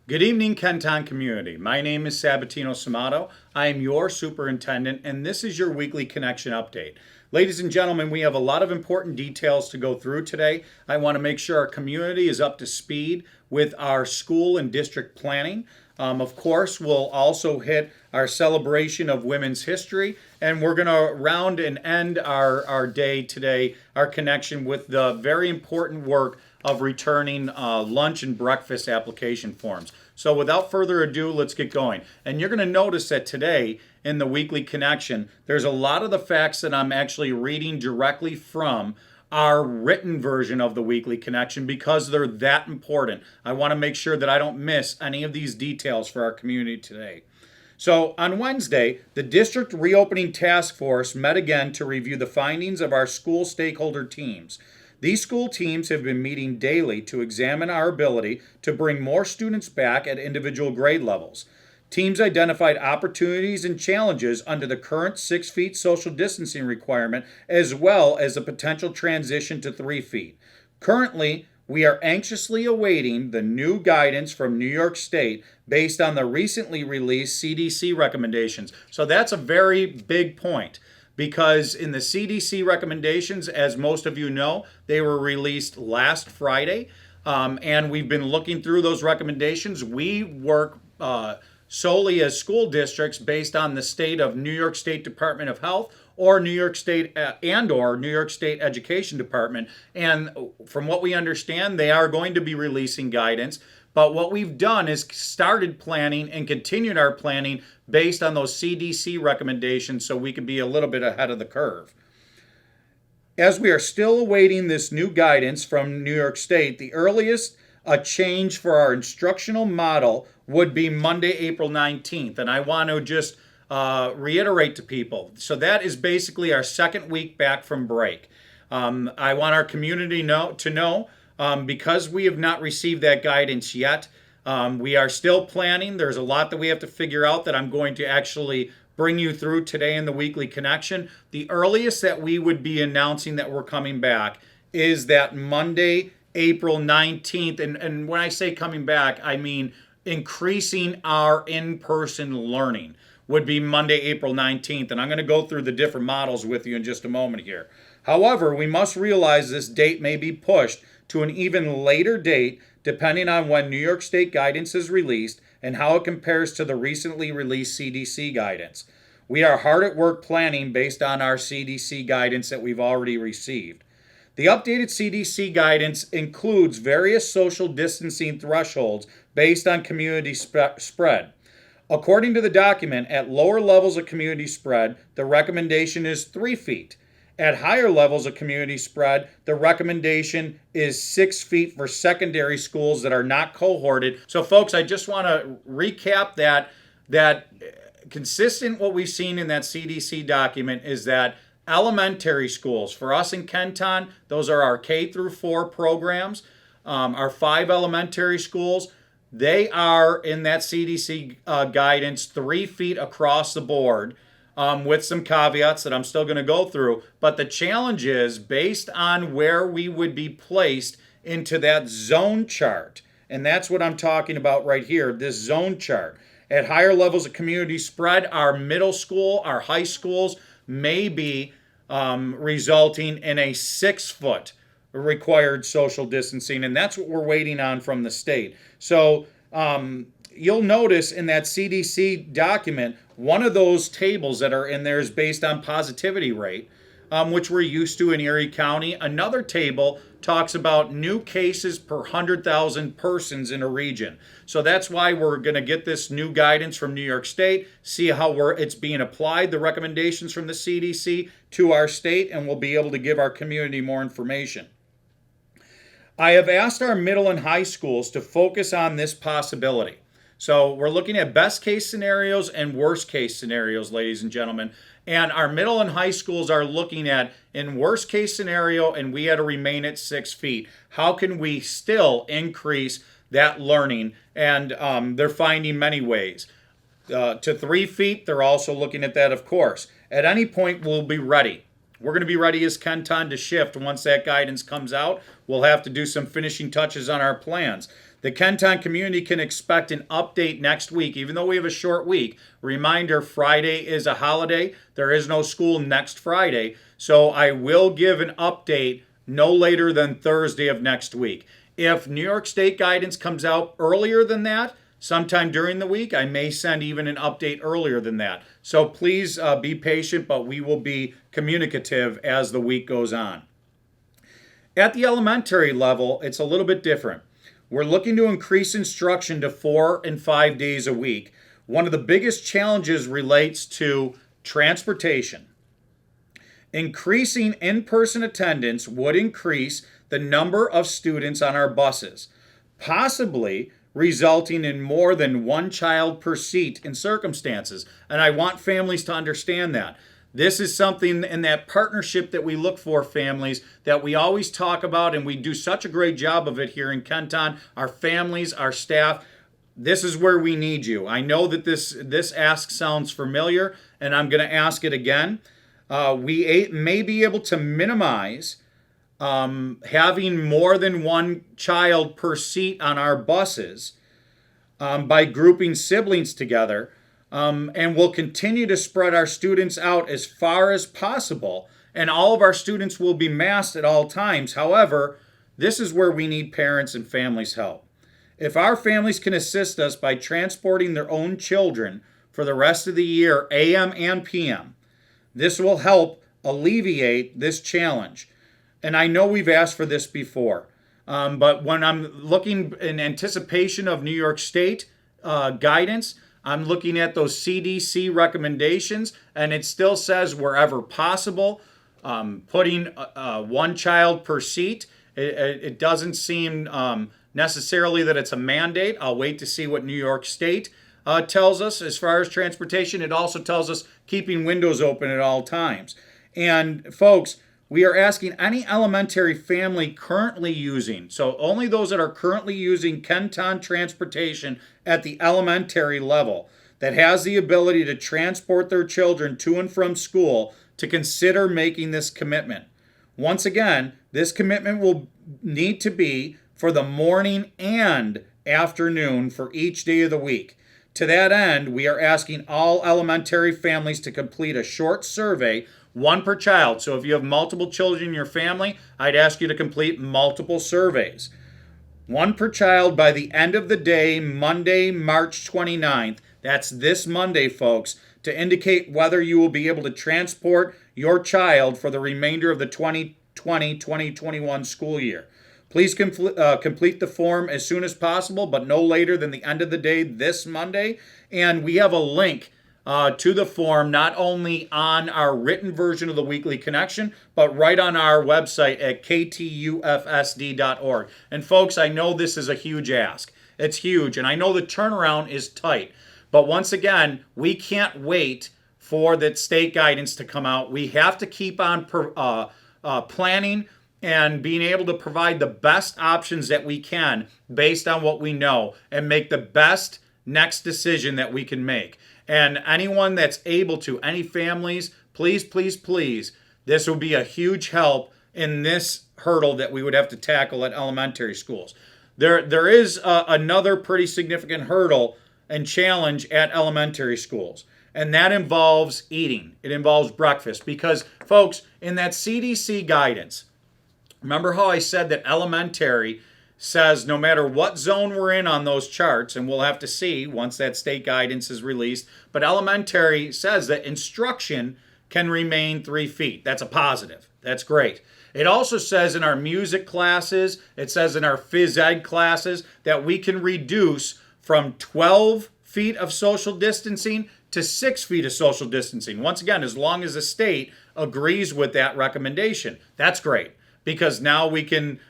Good evening, Kenton community. My name is Sabatino Samato. I am your superintendent, and this is your weekly connection update. Ladies and gentlemen, we have a lot of important details to go through today. I want to make sure our community is up to speed with our school and district planning. Of course, we'll also hit our celebration of women's history, and we're going to round and end our day today, our connection with the very important work of returning lunch and breakfast application forms. So without further ado, let's get going. And you're going to notice that today in the weekly connection, there's a lot of the facts that I'm actually reading directly from our written version of the weekly connection because they're that important. I want to make sure that I don't miss any of these details for our community today. So on Wednesday, the District Reopening Task Force met again to review the findings of our school stakeholder teams. These school teams have been meeting daily to examine our ability to bring more students back at individual grade levels. Teams identified opportunities and challenges under the current 6 feet social distancing requirement, as well as a potential transition to 3 feet. Currently, we are anxiously awaiting the new guidance from New York State based on the recently released CDC recommendations. So that's a very big point because in the CDC recommendations, as most of you know, they were released last Friday, and we've been looking through those recommendations. We work solely as school districts based on the state of New York State Department of Health or New York State or New York State Education Department. And from what we understand, they are going to be releasing guidance. But what we've done is started planning and continued our planning based on those CDC recommendations so we could be a little bit ahead of the curve. As we are still awaiting this new guidance from New York State, the earliest a change for our instructional model would be Monday, April 19th. And I want to just reiterate to people. So that is basically our second week back from break. I want our community to know because we have not received that guidance yet. We are still planning. There's a lot that we have to figure out that I'm going to actually bring you through today in the weekly connection. The earliest that we would be announcing that we're coming back is that Monday, April 19th. And when I say coming back, I mean increasing our in-person learning would be Monday, April 19th. And I'm going to go through the different models with you in just a moment here. However, we must realize this date may be pushed to an even later date depending on when New York State guidance is released and how it compares to the recently released CDC guidance. We are hard at work planning based on our CDC guidance that we've already received. The updated CDC guidance includes various social distancing thresholds based on community spread. According to the document, at lower levels of community spread, the recommendation is 3 feet. At higher levels of community spread, the recommendation is 6 feet for secondary schools that are not cohorted. So folks, I just want to recap that consistent what we've seen in that CDC document is that elementary schools, for us in Kenton, those are our K through 4 programs, our 5 elementary schools, they are in that CDC guidance 3 feet across the board. With some caveats that I'm still going to go through. But the challenge is based on where we would be placed into that zone chart. And that's what I'm talking about right here, this zone chart. At higher levels of community spread, our middle school, our high schools may be resulting in a 6-foot required social distancing. And that's what we're waiting on from the state. So you'll notice in that CDC document, one of those tables that are in there is based on positivity rate, which we're used to in Erie County. Another table talks about new cases per 100,000 persons in a region. So that's why we're going to get this new guidance from New York State, see how it's being applied, the recommendations from the CDC to our state, and we'll be able to give our community more information. I have asked our middle and high schools to focus on this possibility. So we're looking at best case scenarios and worst case scenarios, ladies and gentlemen. And our middle and high schools are looking at, in worst case scenario, and we had to remain at 6 feet, how can we still increase that learning? And they're finding many ways. To 3 feet, they're also looking at that, of course. At any point, we'll be ready. We're going to be ready as Kenton to shift once that guidance comes out. We'll have to do some finishing touches on our plans. The Kenton community can expect an update next week, even though we have a short week. Reminder, Friday is a holiday. There is no school next Friday. So I will give an update no later than Thursday of next week. If New York State guidance comes out earlier than that, sometime during the week, I may send even an update earlier than that. So please be patient, but we will be communicative as the week goes on. At the elementary level, it's a little bit different. We're looking to increase instruction to 4 and 5 days a week. One of the biggest challenges relates to transportation. Increasing in-person attendance would increase the number of students on our buses, possibly resulting in more than one child per seat in circumstances. And I want families to understand that. This is something in that partnership that we look for, families, that we always talk about, and we do such a great job of it here in Kenton. Our families, our staff, this is where we need you. I know that this ask sounds familiar, and I'm going to ask it again. We may be able to minimize having more than one child per seat on our buses by grouping siblings together. And we'll continue to spread our students out as far as possible. And all of our students will be masked at all times. However, this is where we need parents and families' help. If our families can assist us by transporting their own children for the rest of the year, AM and PM, this will help alleviate this challenge. And I know we've asked for this before, but when I'm looking in anticipation of New York State guidance, I'm looking at those CDC recommendations, and it still says wherever possible, putting one child per seat. It doesn't seem necessarily that it's a mandate. I'll wait to see what New York State tells us as far as transportation. It also tells us keeping windows open at all times. And folks, we are asking any elementary family currently using, so only those that are currently using Kenton transportation at the elementary level, that has the ability to transport their children to and from school, to consider making this commitment. Once again, this commitment will need to be for the morning and afternoon for each day of the week. To that end, we are asking all elementary families to complete a short survey, one per child. So if you have multiple children in your family, I'd ask you to complete multiple surveys. One per child by the end of the day, Monday, March 29th. That's this Monday, folks, to indicate whether you will be able to transport your child for the remainder of the 2020-2021 school year. Please complete the form as soon as possible, but no later than the end of the day this Monday. And we have a link to the form, not only on our written version of the Weekly Connection, but right on our website at ktufsd.org. And folks, I know this is a huge ask. It's huge, and I know the turnaround is tight. But once again, we can't wait for that state guidance to come out. We have to keep on planning and being able to provide the best options that we can based on what we know, and make the best next decision that we can make. And anyone that's able to, any families, please, please, please, this will be a huge help in this hurdle that we would have to tackle at elementary schools. There is another pretty significant hurdle and challenge at elementary schools, and that involves eating. It involves breakfast, because, folks, in that CDC guidance, remember how I said that elementary says no matter what zone we're in on those charts, and we'll have to see once that state guidance is released, but elementary says that instruction can remain 3 feet. That's a positive. That's great. It also says in our music classes, it says in our phys ed classes, that we can reduce from 12 feet of social distancing to 6 feet of social distancing. Once again, as long as the state agrees with that recommendation. That's great, because now we can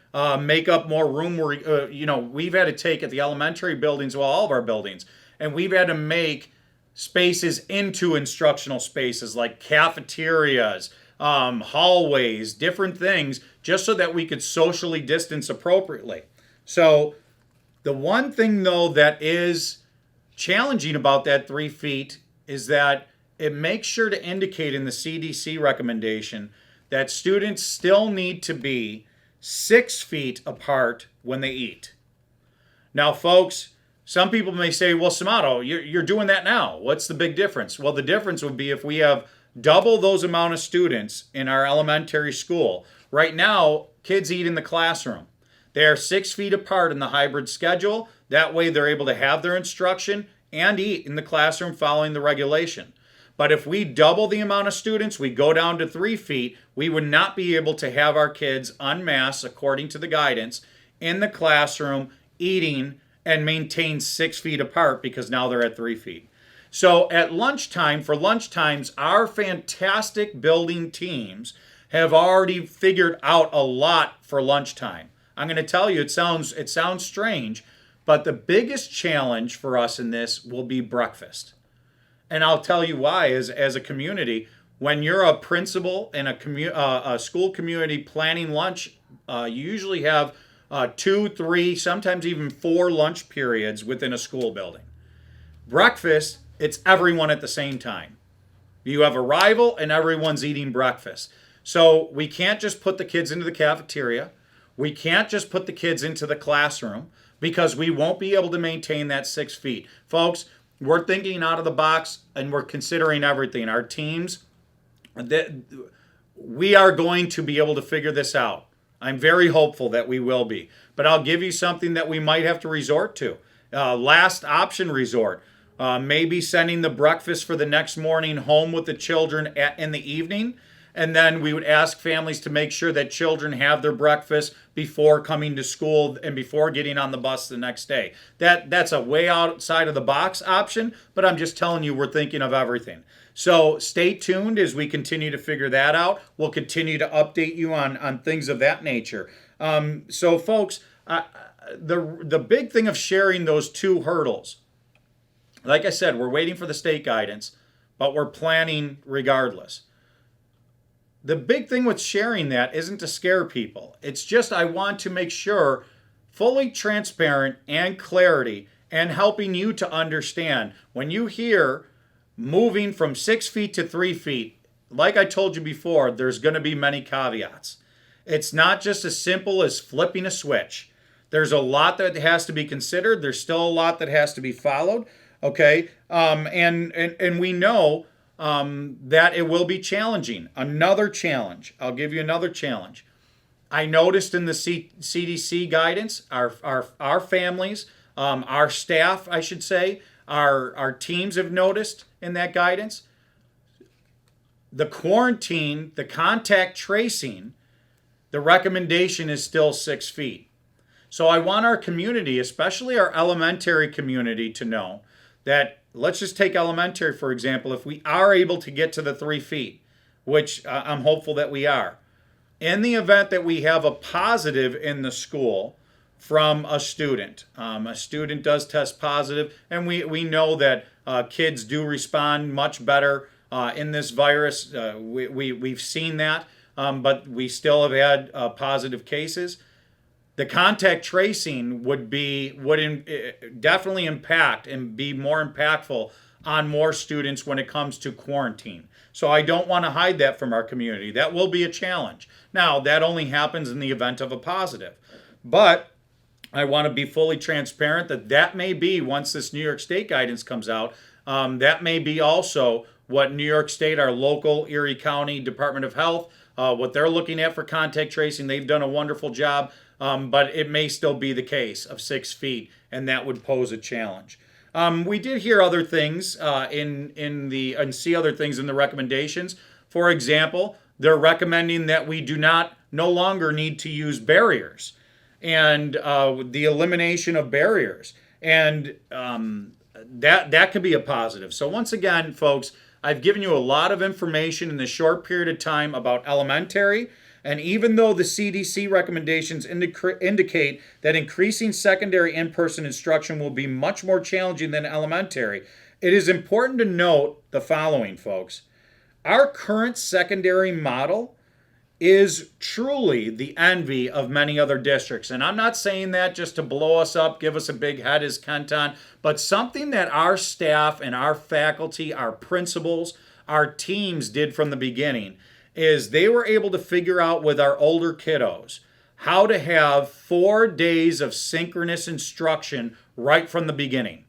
make up more room. Where we've had to take at the elementary buildings, well, all of our buildings, and we've had to make spaces into instructional spaces like cafeterias, hallways, different things, just so that we could socially distance appropriately. So the one thing, though, that is challenging about that 3 feet is that it makes sure to indicate in the CDC recommendation that students still need to be 6 feet apart when they eat. Now, folks, some people may say, well, Samato, you're doing that now. What's the big difference? Well, the difference would be if we have double those amount of students in our elementary school. Right now, kids eat in the classroom. They are 6 feet apart in the hybrid schedule. That way they're able to have their instruction and eat in the classroom following the regulation. But if we double the amount of students, we go down to 3 feet, we would not be able to have our kids en masse, according to the guidance, in the classroom eating and maintain 6 feet apart because now they're at 3 feet. So at lunchtime, for lunchtimes, our fantastic building teams have already figured out a lot for lunchtime. I'm going to tell you, it sounds strange, but the biggest challenge for us in this will be breakfast. And I'll tell you why. As a community, when you're a principal in a school community planning lunch, you usually have 2, 3, sometimes even 4 lunch periods within a school building. Breakfast, it's everyone at the same time. You have arrival and everyone's eating breakfast. So we can't just put the kids into the cafeteria. We can't just put the kids into the classroom because we won't be able to maintain that 6 feet. Folks, we're thinking out of the box and we're considering everything. Our teams, we are going to be able to figure this out. I'm very hopeful that we will be. But I'll give you something that we might have to resort to. Last option resort. Maybe sending the breakfast for the next morning home with the children in the evening. And then we would ask families to make sure that children have their breakfast before coming to school and before getting on the bus the next day. That's a way outside of the box option, but I'm just telling you we're thinking of everything. So stay tuned as we continue to figure that out. We'll continue to update you on things of that nature. So folks, the big thing of sharing those 2 hurdles, like I said, we're waiting for the state guidance, but we're planning regardless. The big thing with sharing that isn't to scare people. It's just I want to make sure fully transparent and clarity and helping you to understand. When you hear moving from 6 feet to 3 feet, like I told you before, there's going to be many caveats. It's not just as simple as flipping a switch. There's a lot that has to be considered. There's still a lot that has to be followed. Okay, and we know that it will be challenging. Another challenge. I'll give you another challenge. I noticed in the CDC guidance, our families, our staff, I should say, our teams have noticed in that guidance. The quarantine, the contact tracing, the recommendation is still 6 feet. So I want our community, especially our elementary community, to know that, let's just take elementary, for example, if we are able to get to the 3 feet, which I'm hopeful that we are, in the event that we have a positive in the school from a student does test positive, and we know that kids do respond much better in this virus. We've seen that, but we still have had positive cases. The contact tracing would definitely impact and be more impactful on more students when it comes to quarantine. So I don't want to hide that from our community. That will be a challenge. Now, that only happens in the event of a positive. But I want to be fully transparent that may be, once this New York State guidance comes out, that may be also what New York State, our local Erie County Department of Health, what they're looking at for contact tracing. They've done a wonderful job. But it may still be the case of 6 feet, and that would pose a challenge. We did hear other things and see other things in the recommendations. For example, they're recommending that we no longer need to use barriers, and the elimination of barriers, and that could be a positive. So once again, folks, I've given you a lot of information in this short period of time about elementary. And even though the CDC recommendations indicate that increasing secondary in-person instruction will be much more challenging than elementary, it is important to note the following, folks. Our current secondary model is truly the envy of many other districts. And I'm not saying that just to blow us up, give us a big head as Kenton, but something that our staff and our faculty, our principals, our teams did from the beginning is they were able to figure out with our older kiddos how to have 4 days of synchronous instruction right from the beginning.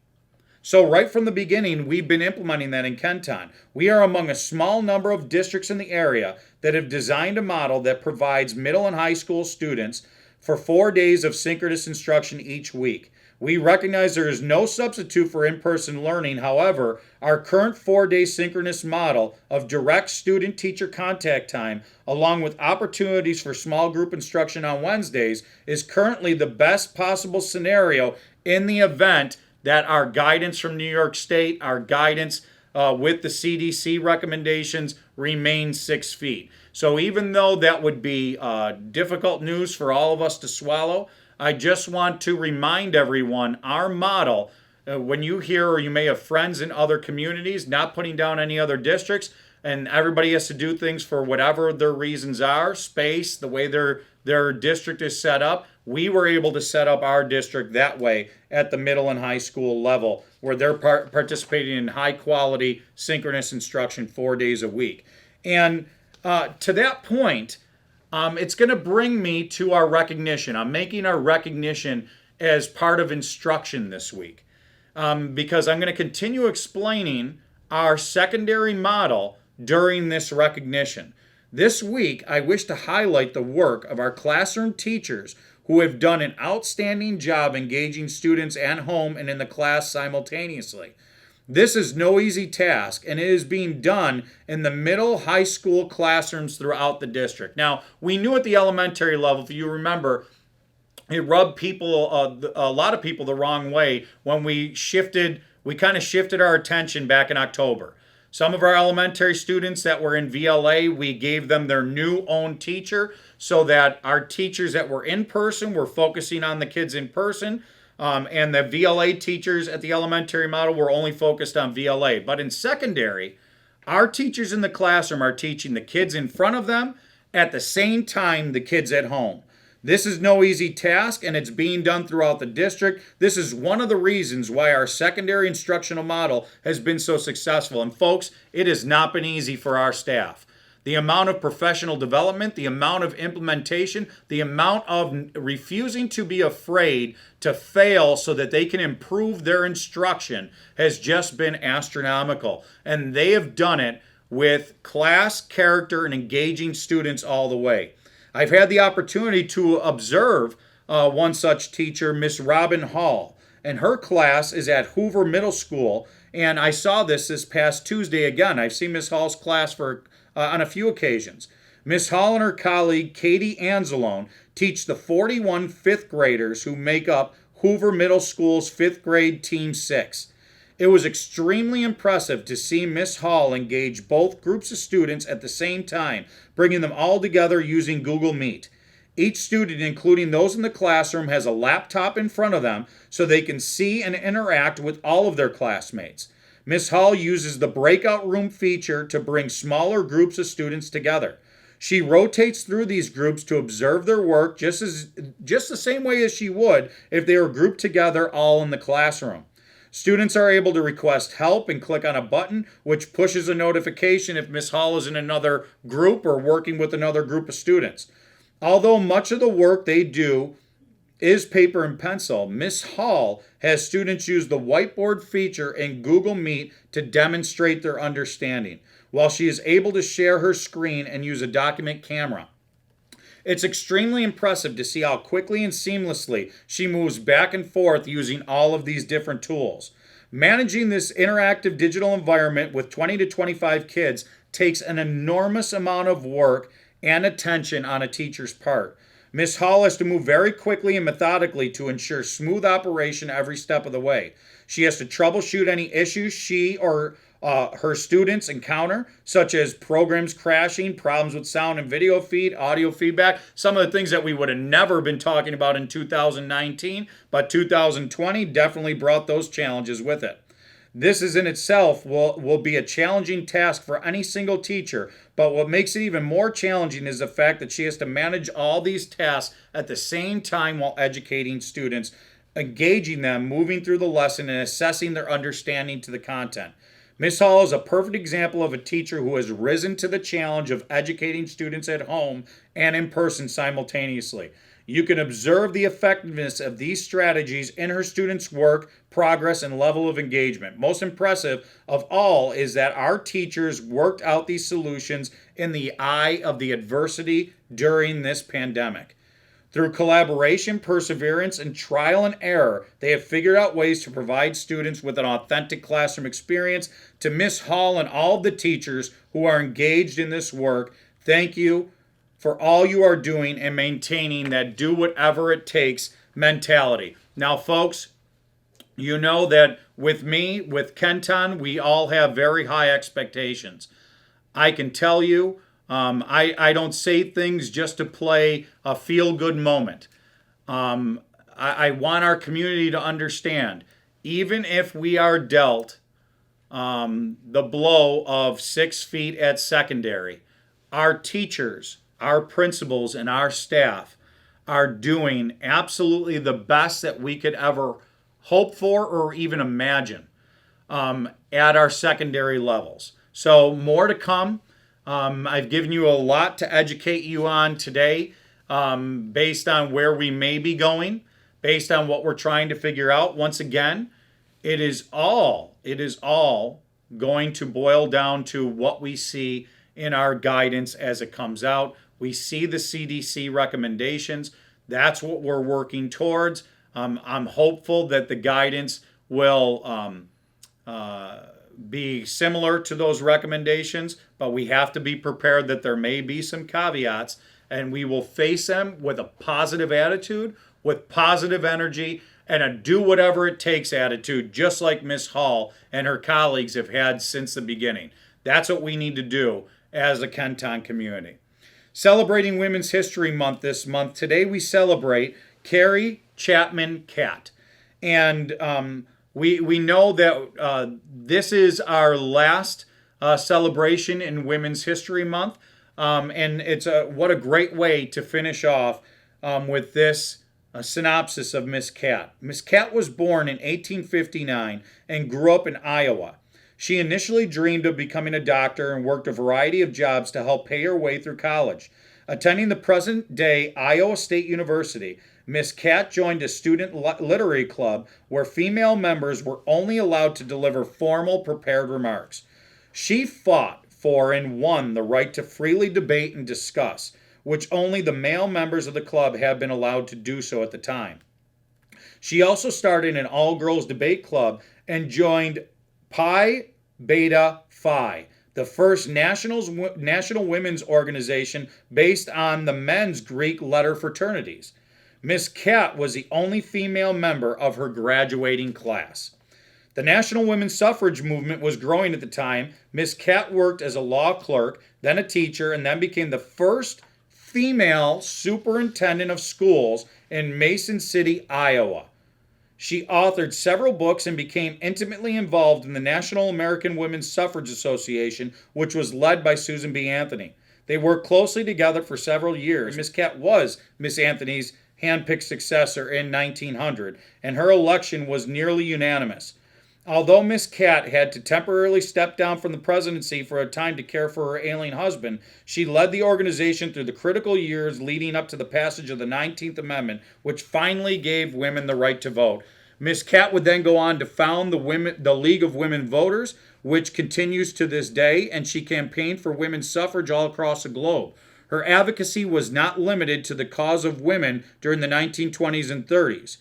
So right from the beginning, we've been implementing that in Kenton. We are among a small number of districts in the area that have designed a model that provides middle and high school students for 4 days of synchronous instruction each week. We recognize there is no substitute for in-person learning. However, our current 4-day synchronous model of direct student-teacher contact time, along with opportunities for small group instruction on Wednesdays, is currently the best possible scenario in the event that our guidance from New York State, our guidance with the CDC recommendations remains 6 feet. So even though that would be difficult news for all of us to swallow, I just want to remind everyone our model, when you hear or you may have friends in other communities, not putting down any other districts, and everybody has to do things for whatever their reasons are, space, the way their district is set up. We were able to set up our district that way at the middle and high school level, where they're participating in high quality synchronous instruction 4 days a week. And to that point, it's going to bring me to our recognition. I'm making our recognition as part of instruction this week because I'm going to continue explaining our secondary model during this recognition. This week, I wish to highlight the work of our classroom teachers who have done an outstanding job engaging students at home and in the class simultaneously. This is no easy task, and it is being done in the middle high school classrooms throughout the district. Now, we knew at the elementary level, if you remember, it rubbed people, a lot of people the wrong way when we kind of shifted our attention back in October. Some of our elementary students that were in VLA, we gave them their new own teacher so that our teachers that were in person were focusing on the kids in person. And the VLA teachers at the elementary model were only focused on VLA. But in secondary, our teachers in the classroom are teaching the kids in front of them at the same time the kids at home. This is no easy task, and it's being done throughout the district. This is one of the reasons why our secondary instructional model has been so successful. And folks, it has not been easy for our staff. The amount of professional development, the amount of implementation, the amount of refusing to be afraid to fail so that they can improve their instruction has just been astronomical. And they have done it with class, character, and engaging students all the way. I've had the opportunity to observe one such teacher, Miss Robin Hall, and her class is at Hoover Middle School, and I saw this past Tuesday again. I've seen Miss Hall's class on a few occasions. Miss Hall and her colleague, Katie Anzalone, teach the 41 fifth graders who make up Hoover Middle School's 5th grade Team 6. It was extremely impressive to see Miss Hall engage both groups of students at the same time, bringing them all together using Google Meet. Each student, including those in the classroom, has a laptop in front of them so they can see and interact with all of their classmates. Miss Hall uses the breakout room feature to bring smaller groups of students together. She rotates through these groups to observe their work just the same way as she would if they were grouped together all in the classroom. Students are able to request help and click on a button which pushes a notification if Miss Hall is in another group or working with another group of students. Although much of the work they do is paper and pencil, Miss Hall has students use the whiteboard feature in Google Meet to demonstrate their understanding, while she is able to share her screen and use a document camera. It's extremely impressive to see how quickly and seamlessly she moves back and forth using all of these different tools. Managing this interactive digital environment with 20 to 25 kids takes an enormous amount of work and attention on a teacher's part. Ms. Hall has to move very quickly and methodically to ensure smooth operation every step of the way. She has to troubleshoot any issues she or her students encounter, such as programs crashing, problems with sound and video feed, audio feedback, some of the things that we would have never been talking about in 2019, but 2020 definitely brought those challenges with it. This is in itself will be a challenging task for any single teacher, but what makes it even more challenging is the fact that she has to manage all these tasks at the same time while educating students, engaging them, moving through the lesson, and assessing their understanding to the content. Ms. Hall is a perfect example of a teacher who has risen to the challenge of educating students at home and in person simultaneously. You can observe the effectiveness of these strategies in her students' work, progress, and level of engagement. Most impressive of all is that our teachers worked out these solutions in the eye of the adversity during this pandemic. Through collaboration, perseverance, and trial and error, they have figured out ways to provide students with an authentic classroom experience. To Miss Hall and all of the teachers who are engaged in this work, thank you for all you are doing and maintaining that do whatever it takes mentality. Now, folks, you know that with me, with Kenton, we all have very high expectations. I can tell you, I don't say things just to play a feel-good moment. I want our community to understand, even if we are dealt the blow of 6 feet at secondary, our teachers, our principals, and our staff are doing absolutely the best that we could ever hope for or even imagine at our secondary levels. So more to come. I've given you a lot to educate you on today based on where we may be going, based on what we're trying to figure out. Once again, it is all going to boil down to what we see in our guidance as it comes out. We see the CDC recommendations. That's what we're working towards. I'm hopeful that the guidance will be similar to those recommendations, but we have to be prepared that there may be some caveats, and we will face them with a positive attitude, with positive energy, and a do whatever it takes attitude, just like Miss Hall and her colleagues have had since the beginning. That's what we need to do as a Kenton community. Celebrating Women's History Month this month, today we celebrate Carrie Chapman Catt. And we know that this is our last celebration in Women's History Month. And it's what a great way to finish off with this synopsis of Miss Catt. Miss Catt was born in 1859 and grew up in Iowa. She initially dreamed of becoming a doctor and worked a variety of jobs to help pay her way through college. Attending the present-day Iowa State University, Miss Catt joined a student literary club where female members were only allowed to deliver formal, prepared remarks. She fought for and won the right to freely debate and discuss, which only the male members of the club had been allowed to do so at the time. She also started an all-girls debate club and joined Pi Beta Phi, the first national women's organization based on the men's Greek letter fraternities. Miss Catt was the only female member of her graduating class. The national women's suffrage movement was growing at the time. Miss Catt worked as a law clerk, then a teacher, and then became the first female superintendent of schools in Mason City, Iowa. She authored several books and became intimately involved in the National American Women's Suffrage Association, which was led by Susan B. Anthony. They worked closely together for several years. Miss Catt was Miss Anthony's handpicked successor in 1900, and her election was nearly unanimous. Although Miss Catt had to temporarily step down from the presidency for a time to care for her ailing husband, she led the organization through the critical years leading up to the passage of the 19th Amendment, which finally gave women the right to vote. Miss Catt would then go on to found the League of Women Voters, which continues to this day, and she campaigned for women's suffrage all across the globe. Her advocacy was not limited to the cause of women during the 1920s and 30s.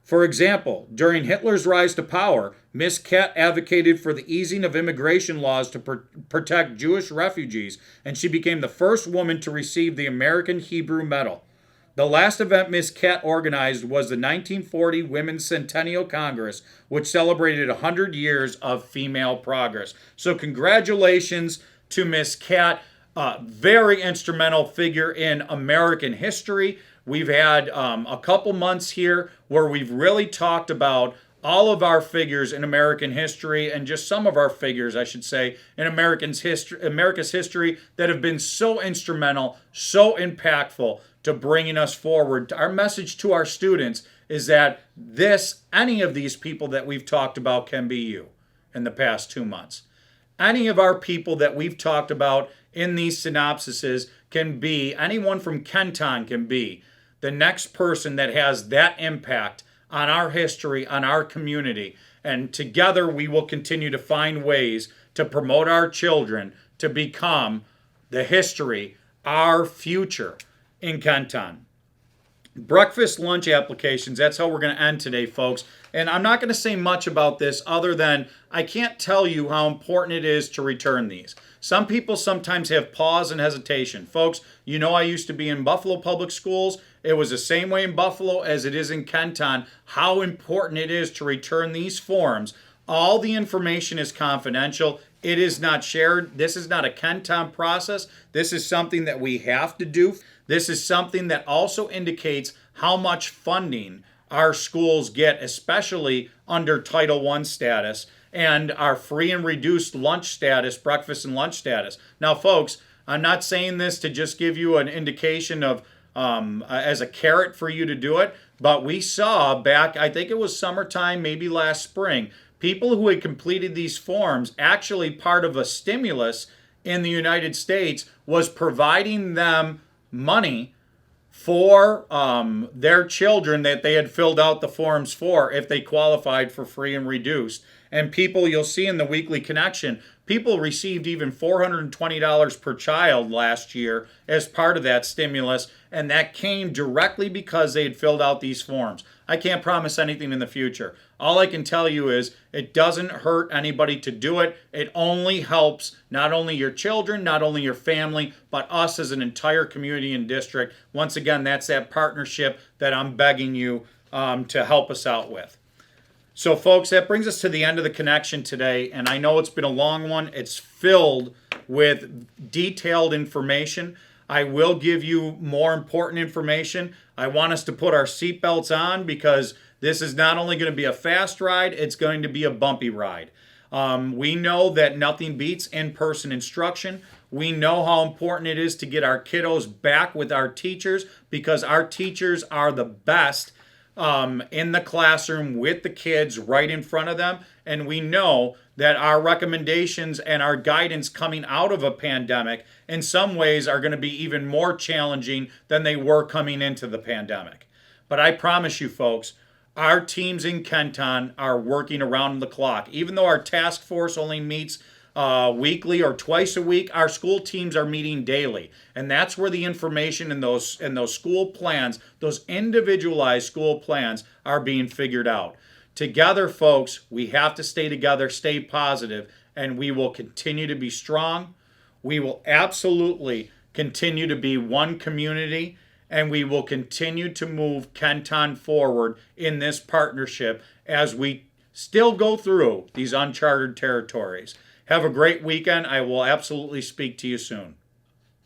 For example, during Hitler's rise to power, Miss Catt advocated for the easing of immigration laws to protect Jewish refugees, and she became the first woman to receive the American Hebrew Medal. The last event Miss Catt organized was the 1940 Women's Centennial Congress, which celebrated 100 years of female progress. So congratulations to Miss Catt, a very instrumental figure in American history. We've had a couple months here where we've really talked about all of our figures in American history, and just some of our figures, I should say, in America's history that have been so instrumental, so impactful to bringing us forward. Our message to our students is that any of these people that we've talked about can be you in the past 2 months. Any of our people that we've talked about in these synopsises can be, anyone from Kenton can be the next person that has that impact on our history, on our community. And together we will continue to find ways to promote our children to become the history, our future in Kenton. Breakfast, lunch applications, that's how we're going to end today, folks. And I'm not going to say much about this other than I can't tell you how important it is to return these. Some people sometimes have pause and hesitation. Folks, you know I used to be in Buffalo Public Schools. It was the same way in Buffalo as it is in Kenton, how important it is to return these forms. All the information is confidential. It is not shared. This is not a Kenton process. This is something that we have to do. This is something that also indicates how much funding our schools get, especially under Title I status and our free and reduced lunch status, breakfast and lunch status. Now, folks, I'm not saying this to just give you an indication of as a carrot for you to do it, but we saw back, I think it was summertime, maybe last spring, people who had completed these forms, actually part of a stimulus in the United States was providing them money for their children that they had filled out the forms for if they qualified for free and reduced. And people, you'll see in the Weekly Connection, people received even $420 per child last year as part of that stimulus, and that came directly because they had filled out these forms. I can't promise anything in the future. All I can tell you is it doesn't hurt anybody to do it. It only helps not only your children, not only your family, but us as an entire community and district. Once again, that's that partnership that I'm begging you to help us out with. So, folks, that brings us to the end of the connection today, and I know it's been a long one. It's filled with detailed information. I will give you more important information. I want us to put our seatbelts on because this is not only going to be a fast ride, it's going to be a bumpy ride. We know that nothing beats in-person instruction. We know how important it is to get our kiddos back with our teachers because our teachers are the best in the classroom with the kids right in front of them. And we know that our recommendations and our guidance coming out of a pandemic in some ways are going to be even more challenging than they were coming into the pandemic. But I promise you, folks, our teams in Kenton are working around the clock. Even though our task force only meets weekly or twice a week, our school teams are meeting daily. And that's where the information in those school plans, those individualized school plans, are being figured out. Together, folks, we have to stay together, stay positive, and we will continue to be strong. We will absolutely continue to be one community, and we will continue to move Kenton forward in this partnership as we still go through these uncharted territories. Have a great weekend. I will absolutely speak to you soon.